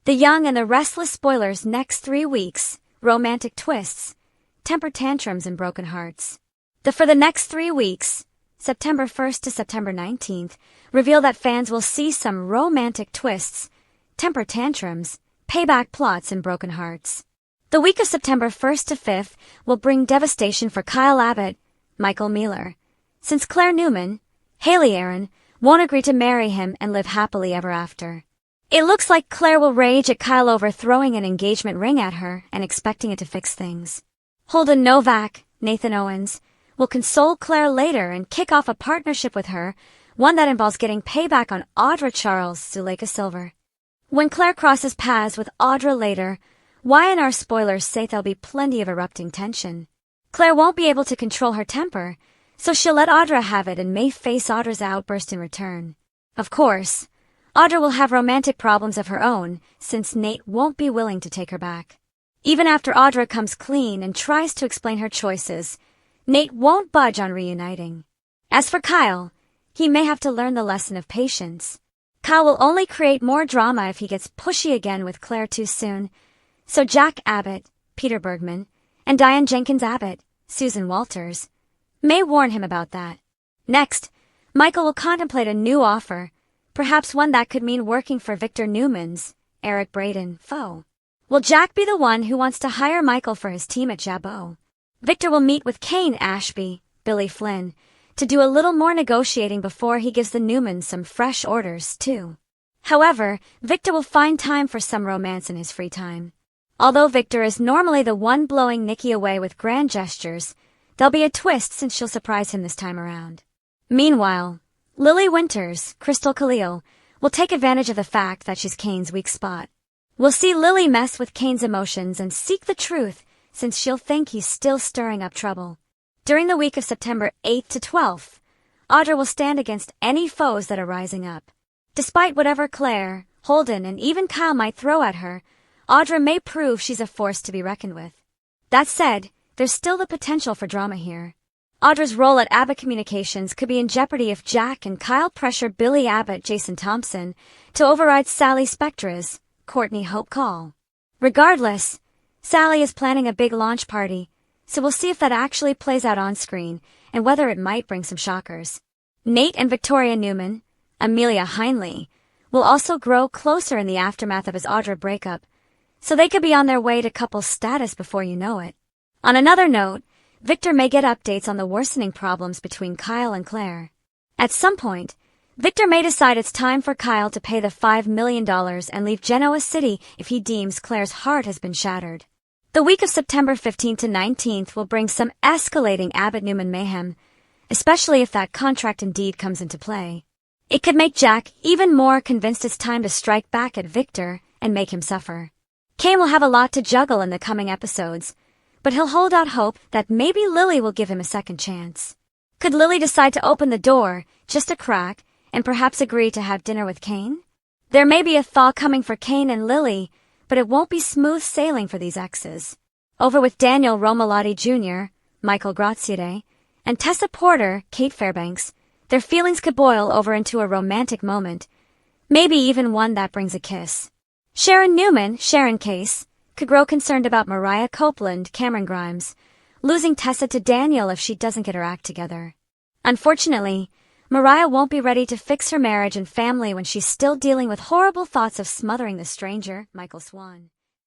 The Young and the Restless spoilers next 3 weeks, romantic twists, temper tantrums and broken hearts. For the next 3 weeks, September 1st to September 19th, reveal that fans will see some romantic twists, temper tantrums, payback plots and broken hearts. The week of September 1st to 5th will bring devastation for Kyle Abbott, Michael Mealer, since Claire Newman, Haley Aaron, won't agree to marry him and live happily ever after. It looks like Claire will rage at Kyle over throwing an engagement ring at her and expecting it to fix things. Holden Novak, Nathan Owens, will console Claire later and kick off a partnership with her, one that involves getting payback on Audra Charles, Zuleika Silver. When Claire crosses paths with Audra later, Y&R spoilers say there'll be plenty of erupting tension. Claire won't be able to control her temper, so she'll let Audra have it and may face Audra's outburst in return. Of course, Audra will have romantic problems of her own, since Nate won't be willing to take her back. Even after Audra comes clean and tries to explain her choices, Nate won't budge on reuniting. As for Kyle, he may have to learn the lesson of patience. Kyle will only create more drama if he gets pushy again with Claire too soon, so Jack Abbott, Peter Bergman, and Diane Jenkins Abbott, Susan Walters, may warn him about that. Next, Michael will contemplate a new offer, perhaps one that could mean working for Victor Newman's, Eric Braeden, foe. Will Jack be the one who wants to hire Michael for his team at Jabot? Victor will meet with Kane Ashby, Billy Flynn, to do a little more negotiating before he gives the Newmans some fresh orders, too. However, Victor will find time for some romance in his free time. Although Victor is normally the one blowing Nikki away with grand gestures, there'll be a twist since she'll surprise him this time around. Meanwhile, Lily Winters, Crystal Khalil, will take advantage of the fact that she's Kane's weak spot. We'll see Lily mess with Kane's emotions and seek the truth, since she'll think he's still stirring up trouble. During the week of September 8th to 12th, Audra will stand against any foes that are rising up. Despite whatever Claire, Holden, and even Kyle might throw at her, Audra may prove she's a force to be reckoned with. That said, there's still the potential for drama here. Audra's role at Abbott Communications could be in jeopardy if Jack and Kyle pressure Billy Abbott, Jason Thompson, to override Sally Spectra's, Courtney Hope call. Regardless, Sally is planning a big launch party, so we'll see if that actually plays out on screen and whether it might bring some shockers. Nate and Victoria Newman, Amelia Heinley, will also grow closer in the aftermath of his Audra breakup, so they could be on their way to couple status before you know it. On another note, Victor may get updates on the worsening problems between Kyle and Claire. At some point, Victor may decide it's time for Kyle to pay the $5 million and leave Genoa City if he deems Claire's heart has been shattered. The week of September 15th to 19th will bring some escalating Abbott-Newman mayhem, especially if that contract indeed comes into play. It could make Jack even more convinced it's time to strike back at Victor and make him suffer. Kane will have a lot to juggle in the coming episodes, but he'll hold out hope that maybe Lily will give him a second chance. Could Lily decide to open the door, just a crack, and perhaps agree to have dinner with Kane? There may be a thaw coming for Kane and Lily, but it won't be smooth sailing for these exes. Over with Daniel Romalotti Jr., Michael Graziade, and Tessa Porter, Kate Fairbanks, their feelings could boil over into a romantic moment, maybe even one that brings a kiss. Sharon Newman, Sharon Case, could grow concerned about Mariah Copeland, Cameron Grimes, losing Tessa to Daniel if she doesn't get her act together. Unfortunately, Mariah won't be ready to fix her marriage and family when she's still dealing with horrible thoughts of smothering the stranger, Michael Swan.